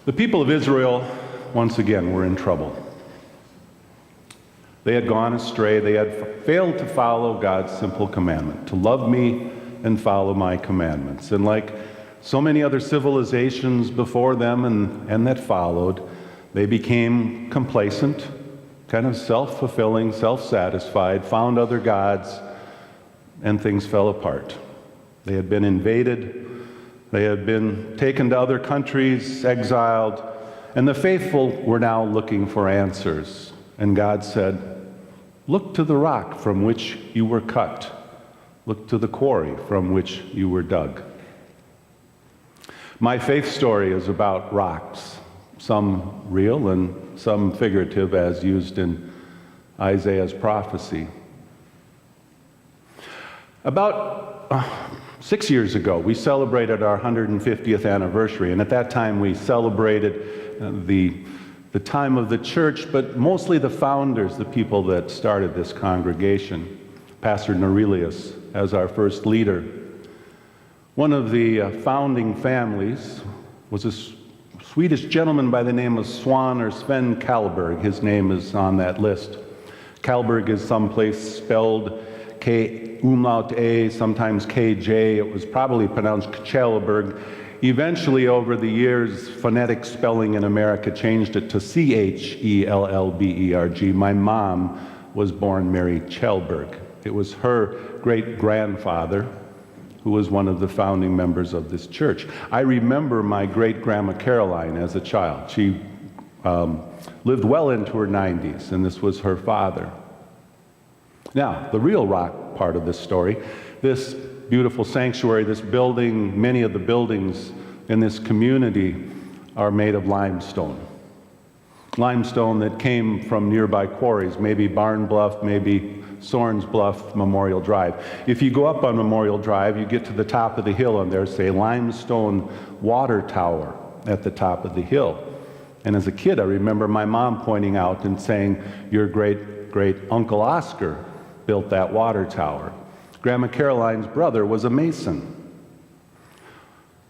The people of Israel, once again, were in trouble. They had gone astray. They had failed to follow God's simple commandment, to love me and follow my commandments. And like so many other civilizations before them and that followed, they became complacent, kind of self-fulfilling, self-satisfied, found other gods, and things fell apart. They had been invaded. They had been taken to other countries, exiled, and the faithful were now looking for answers. And God said, "Look to the rock from which you were cut. Look to the quarry from which you were dug." My faith story is about rocks, some real and some figurative, as used in Isaiah's prophecy. About 6 years ago, we celebrated our 150th anniversary, and at that time we celebrated the time of the church, but mostly the founders, the people that started this congregation. Pastor Norelius as our first leader. One of the founding families was a Swedish gentleman by the name of Sven Kallberg. His name is on that list. Kallberg is someplace spelled K-umlaut A, sometimes KJ. It was probably pronounced Kjellberg. Eventually, over the years, phonetic spelling in America changed it to Chellberg. My mom was born Mary Kjellberg. It was her great-grandfather who was one of the founding members of this church. I remember my great-grandma Caroline as a child. She lived well into her 90s, and this was her father. Now, the real rock part of this story, this beautiful sanctuary, this building, many of the buildings in this community are made of limestone. Limestone that came from nearby quarries, maybe Barn Bluff, maybe Sorns Bluff, Memorial Drive. If you go up on Memorial Drive, you get to the top of the hill, and there's a limestone water tower at the top of the hill. And as a kid, I remember my mom pointing out and saying, "Your great-great-uncle Oscar built that water tower." Grandma Caroline's brother was a mason.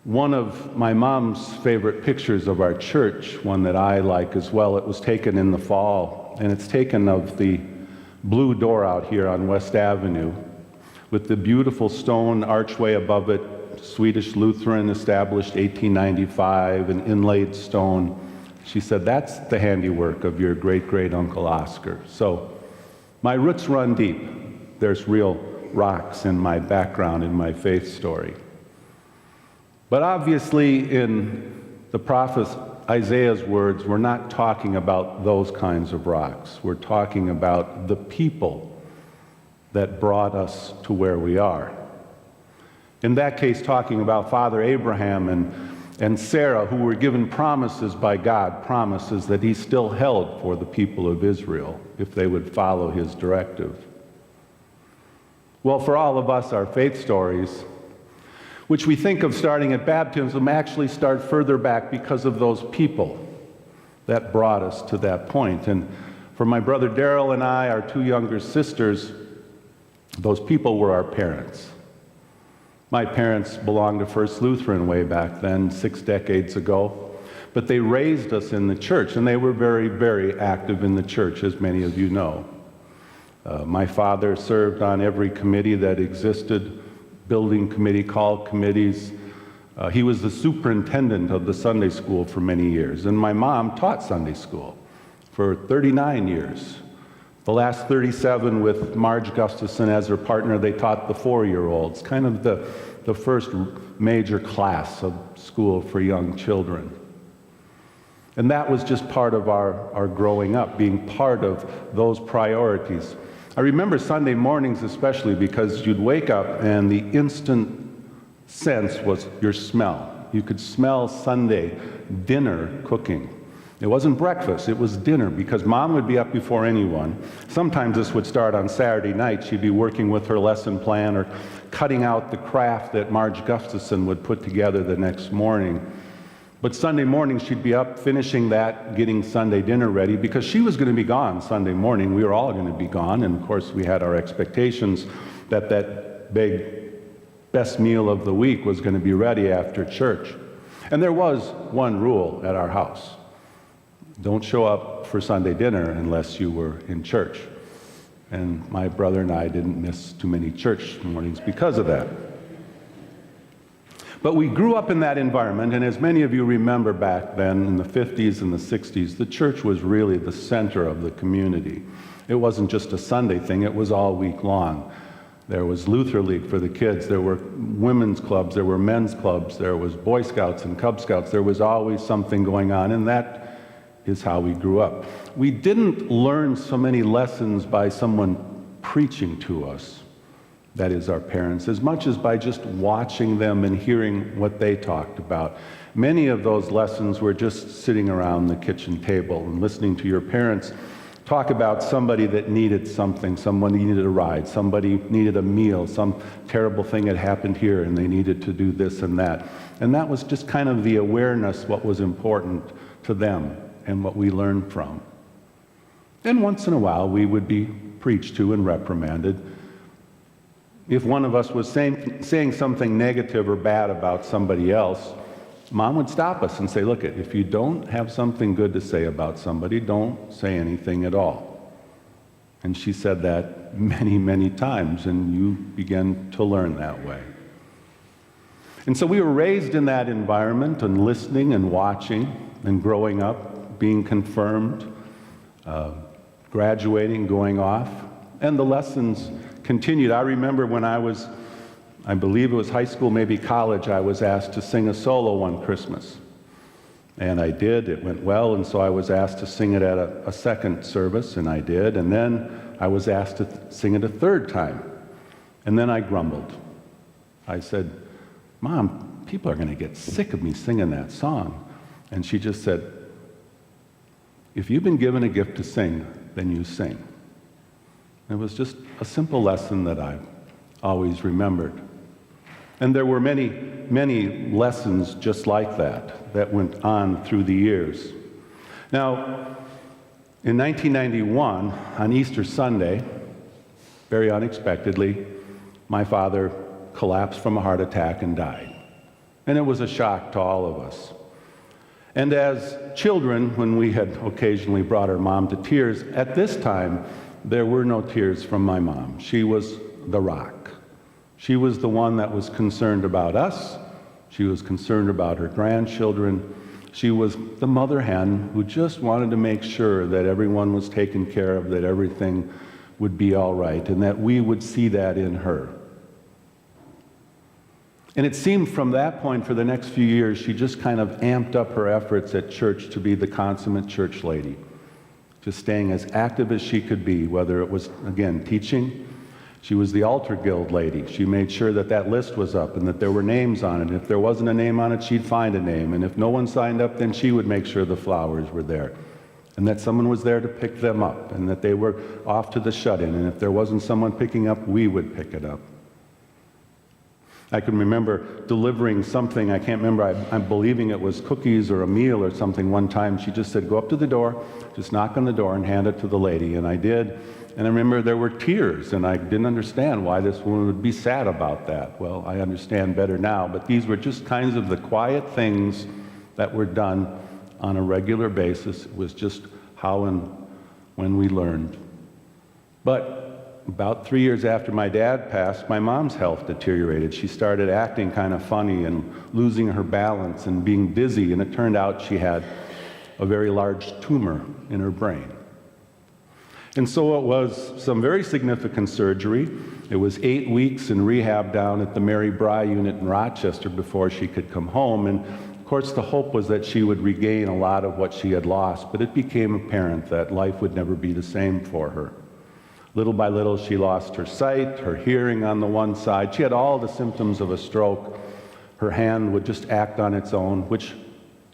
One of my mom's favorite pictures of our church, one that I like as well, it was taken in the fall, and it's taken of the blue door out here on West Avenue with the beautiful stone archway above it, Swedish Lutheran, established 1895, an inlaid stone. She said, "That's the handiwork of your great-great-uncle Oscar." So my roots run deep. There's real rocks in my background, in my faith story. But obviously, in the prophet Isaiah's words, we're not talking about those kinds of rocks. We're talking about the people that brought us to where we are. In that case, talking about Father Abraham and Sarah, who were given promises by God, promises that he still held for the people of Israel if they would follow his directive. Well, for all of us, our faith stories, which we think of starting at baptism, actually start further back because of those people that brought us to that point. And for my brother Daryl and I, our two younger sisters, those people were our parents. My parents belonged to First Lutheran way back then, 6 decades ago, but they raised us in the church, and they were very, very active in the church, as many of you know. My father served on every committee that existed, building committee, call committees. He was the superintendent of the Sunday school for many years, and my mom taught Sunday school for 39 years. The last 37 with Marge Gustafson as her partner, they taught the 4-year-olds, kind of the first major class of school for young children. And that was just part of our growing up, being part of those priorities. I remember Sunday mornings especially because you'd wake up and the instant sense was your smell. You could smell Sunday dinner cooking. It wasn't breakfast, it was dinner, because Mom would be up before anyone. Sometimes this would start on Saturday night. She'd be working with her lesson plan or cutting out the craft that Marge Gustafson would put together the next morning. But Sunday morning, she'd be up finishing that, getting Sunday dinner ready, because she was going to be gone Sunday morning. We were all going to be gone, and of course we had our expectations that big best meal of the week was going to be ready after church. And there was one rule at our house. Don't show up for Sunday dinner unless you were in church. And my brother and I didn't miss too many church mornings because of that. But we grew up in that environment, and as many of you remember back then, in the 50s and the 60s, the church was really the center of the community. It wasn't just a Sunday thing, it was all week long. There was Luther League for the kids, there were women's clubs, there were men's clubs, there was Boy Scouts and Cub Scouts. There was always something going on, and that is how we grew up. We didn't learn so many lessons by someone preaching to us, that is our parents, as much as by just watching them and hearing what they talked about. Many of those lessons were just sitting around the kitchen table and listening to your parents talk about somebody that needed something, someone needed a ride, somebody needed a meal, some terrible thing had happened here and they needed to do this and that. And that was just kind of the awareness, what was important to them and what we learned from. And once in a while we would be preached to and reprimanded. If one of us was saying something negative or bad about somebody else, Mom would stop us and say, look, if you don't have something good to say about somebody, don't say anything at all. And she said that many, many times, and you began to learn that way. And so we were raised in that environment and listening and watching and growing up, being confirmed, graduating, going off, and the lessons continued. I remember when I believe it was high school, maybe college, I was asked to sing a solo one Christmas. And I did, it went well, and so I was asked to sing it at a second service, and I did, and then I was asked to sing it a third time. And then I grumbled. I said, Mom, people are going to get sick of me singing that song. And she just said, if you've been given a gift to sing, then you sing. It was just a simple lesson that I've always remembered. And there were many, many lessons just like that went on through the years. Now, in 1991, on Easter Sunday, very unexpectedly, my father collapsed from a heart attack and died. And it was a shock to all of us. And as children, when we had occasionally brought our mom to tears, at this time, there were no tears from my mom. She was the rock. She was the one that was concerned about us. She was concerned about her grandchildren. She was the mother hen who just wanted to make sure that everyone was taken care of, that everything would be all right, and that we would see that in her. And it seemed from that point for the next few years, she just kind of amped up her efforts at church to be the consummate church lady, just staying as active as she could be, whether it was, again, teaching. She was the altar guild lady. She made sure that that list was up and that there were names on it. If there wasn't a name on it, she'd find a name. And if no one signed up, then she would make sure the flowers were there and that someone was there to pick them up and that they were off to the shut-in. And if there wasn't someone picking up, we would pick it up. I can remember delivering something, I can't remember, I'm believing it was cookies or a meal or something one time. She just said, go up to the door, just knock on the door and hand it to the lady. And I did. And I remember there were tears, and I didn't understand why this woman would be sad about that. Well, I understand better now, but these were just kinds of the quiet things that were done on a regular basis. It was just how and when we learned. But about 3 years after my dad passed, my mom's health deteriorated. She started acting kind of funny and losing her balance and being dizzy, and it turned out she had a very large tumor in her brain. And so it was some very significant surgery. It was 8 weeks in rehab down at the Mary Bry unit in Rochester before she could come home. And of course, the hope was that she would regain a lot of what she had lost, but it became apparent that life would never be the same for her. Little by little, she lost her sight, her hearing on the one side. She had all the symptoms of a stroke. Her hand would just act on its own, which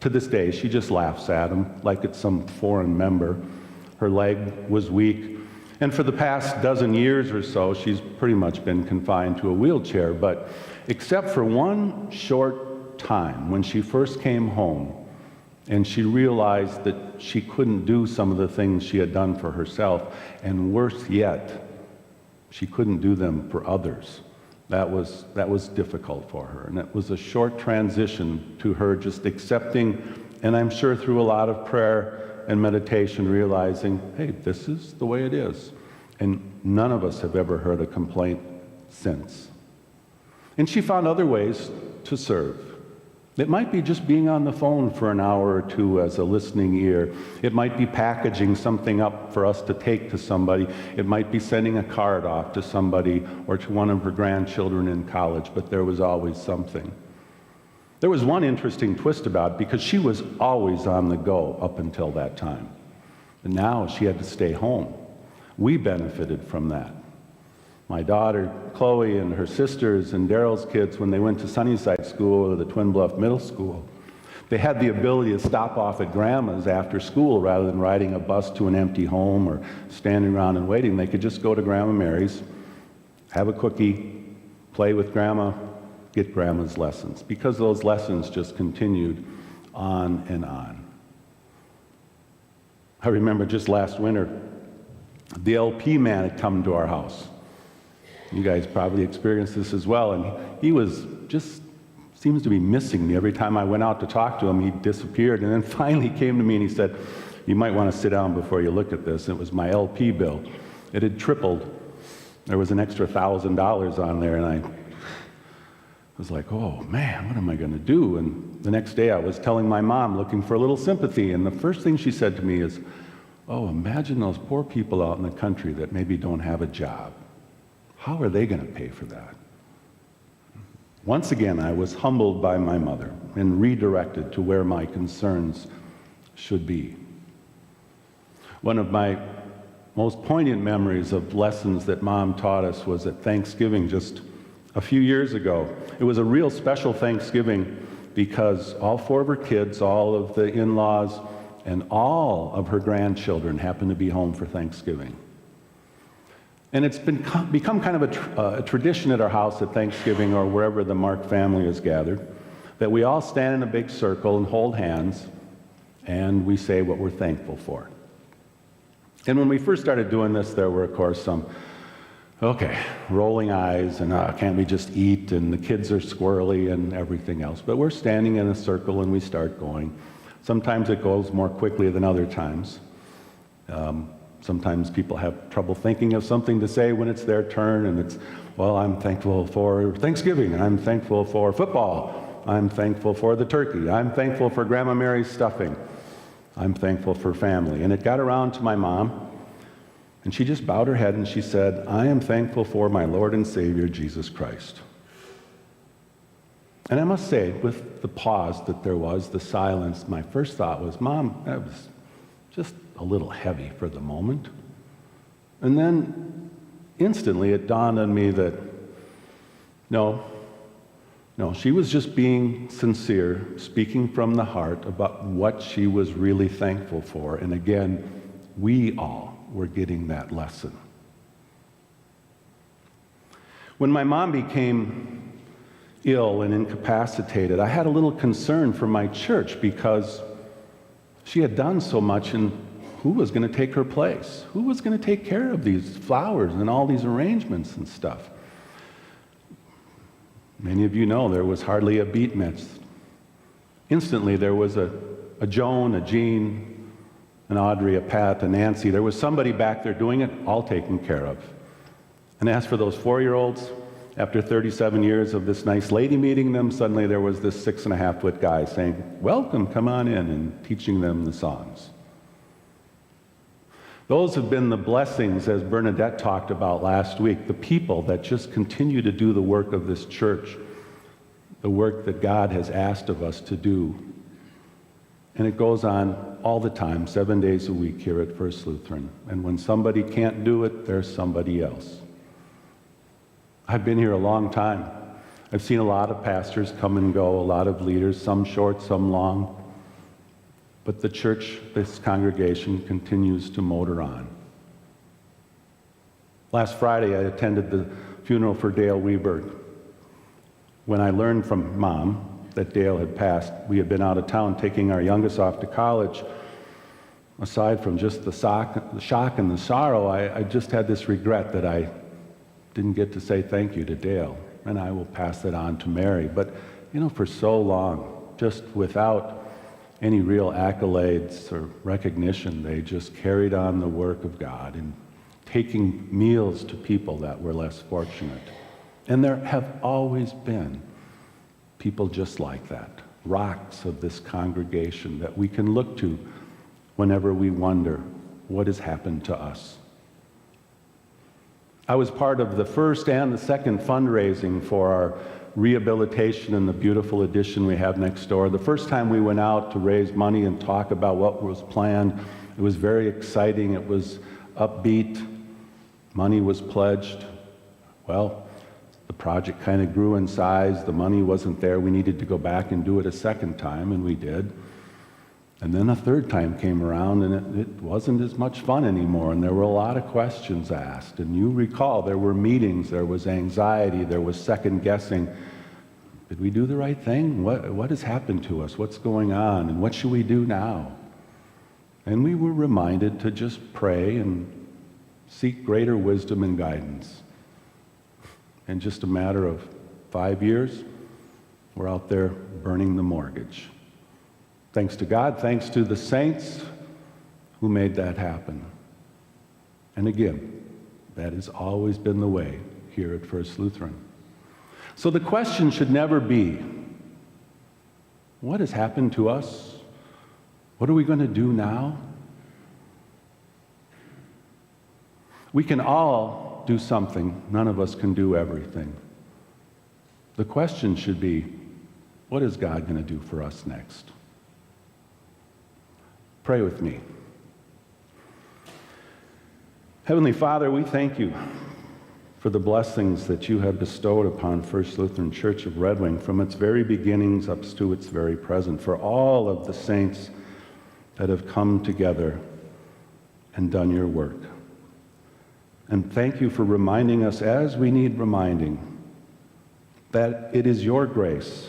to this day, she just laughs at them like it's some foreign member. Her leg was weak. And for the past dozen years or so, she's pretty much been confined to a wheelchair. But except for one short time when she first came home and she realized that she couldn't do some of the things she had done for herself, and worse yet, she couldn't do them for others. That was difficult for her, and it was a short transition to her just accepting, and I'm sure through a lot of prayer and meditation, realizing, hey, this is the way it is. And none of us have ever heard a complaint since. And she found other ways to serve. It might be just being on the phone for an hour or two as a listening ear. It might be packaging something up for us to take to somebody. It might be sending a card off to somebody or to one of her grandchildren in college, but there was always something. There was one interesting twist about it, because she was always on the go up until that time. And now she had to stay home. We benefited from that. My daughter, Chloe, and her sisters and Daryl's kids, when they went to Sunnyside School or the Twin Bluff Middle School, they had the ability to stop off at Grandma's after school rather than riding a bus to an empty home or standing around and waiting. They could just go to Grandma Mary's, have a cookie, play with Grandma, get Grandma's lessons, because those lessons just continued on and on. I remember just last winter, the LP man had come to our house. You guys probably experienced this as well, and he was just, seems to be missing me. Every time I went out to talk to him, he disappeared, and then finally he came to me and he said, you might want to sit down before you look at this. It was my LP bill. It had tripled. There was an extra $1,000 on there, and I was like, oh man, what am I going to do? And the next day I was telling my mom, looking for a little sympathy, and the first thing she said to me is, oh, imagine those poor people out in the country that maybe don't have a job. How are they going to pay for that? Once again, I was humbled by my mother and redirected to where my concerns should be. One of my most poignant memories of lessons that Mom taught us was at Thanksgiving just a few years ago. It was a real special Thanksgiving because all four of her kids, all of the in-laws, and all of her grandchildren happened to be home for Thanksgiving. And it's become kind of a tradition at our house at Thanksgiving or wherever the Mark family is gathered, that we all stand in a big circle and hold hands, and we say what we're thankful for. And when we first started doing this, there were, of course, some, rolling eyes, and can't we just eat, and the kids are squirrely and everything else. But we're standing in a circle and we start going. Sometimes it goes more quickly than other times. Sometimes people have trouble thinking of something to say when it's their turn, and it's, well, I'm thankful for Thanksgiving, I'm thankful for football, I'm thankful for the turkey, I'm thankful for Grandma Mary's stuffing, I'm thankful for family. And it got around to my mom, and she just bowed her head and she said, I am thankful for my Lord and Savior, Jesus Christ. And I must say, with the pause that there was, the silence, my first thought was, Mom, that was just a little heavy for the moment. And then instantly it dawned on me that no, she was just being sincere, speaking from the heart about what she was really thankful for. And again, we all were getting that lesson. When my mom became ill and incapacitated, I had a little concern for my church because she had done so much, and who was going to take her place? Who was going to take care of these flowers and all these arrangements and stuff? Many of you know there was hardly a beat missed. Instantly there was a Joan, a Jean, an Audrey, a Pat, a Nancy. There was somebody back there doing it, all taken care of. And as for those 4-year-olds, after 37 years of this nice lady meeting them, suddenly there was this 6.5-foot guy saying, welcome, come on in, and teaching them the songs. Those have been the blessings, as Bernadette talked about last week, the people that just continue to do the work of this church, the work that God has asked of us to do. And it goes on all the time, 7 days a week here at First Lutheran. And when somebody can't do it, there's somebody else. I've been here a long time. I've seen a lot of pastors come and go, a lot of leaders, some short, some long. But the church, this congregation, continues to motor on. Last Friday, I attended the funeral for Dale Weberg. When I learned from Mom that Dale had passed, we had been out of town taking our youngest off to college. Aside from just the shock and the sorrow, I just had this regret that I didn't get to say thank you to Dale. and I will pass it on to Mary. But, for so long, just without any real accolades or recognition, they just carried on the work of God in taking meals to people that were less fortunate. And there have always been people just like that, rocks of this congregation that we can look to whenever we wonder what has happened to us. I was part of the first and the second fundraising for our rehabilitation in the beautiful addition we have next door. The first time we went out to raise money and talk about what was planned, it was very exciting. It was upbeat. Money was pledged. Well, the project kind of grew in size. The money wasn't there. We needed to go back and do it a second time, and we did. And then a third time came around, and it wasn't as much fun anymore, and there were a lot of questions asked. And you recall, there were meetings, there was anxiety, there was second guessing. Did we do the right thing? What has happened to us? What's going on? And what should we do now? And we were reminded to just pray and seek greater wisdom and guidance. In just a matter of 5 years, we're out there burning the mortgage. Thanks to God, thanks to the saints who made that happen. And again, that has always been the way here at First Lutheran. So the question should never be, what has happened to us? What are we going to do now? We can all do something. None of us can do everything. The question should be, what is God going to do for us next? Pray with me. Heavenly Father, we thank you for the blessings that you have bestowed upon First Lutheran Church of Red Wing from its very beginnings up to its very present, for all of the saints that have come together and done your work. And thank you for reminding us, as we need reminding, that it is your grace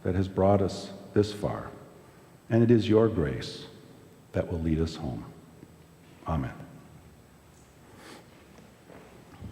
that has brought us this far, and it is your grace that will lead us home. Amen.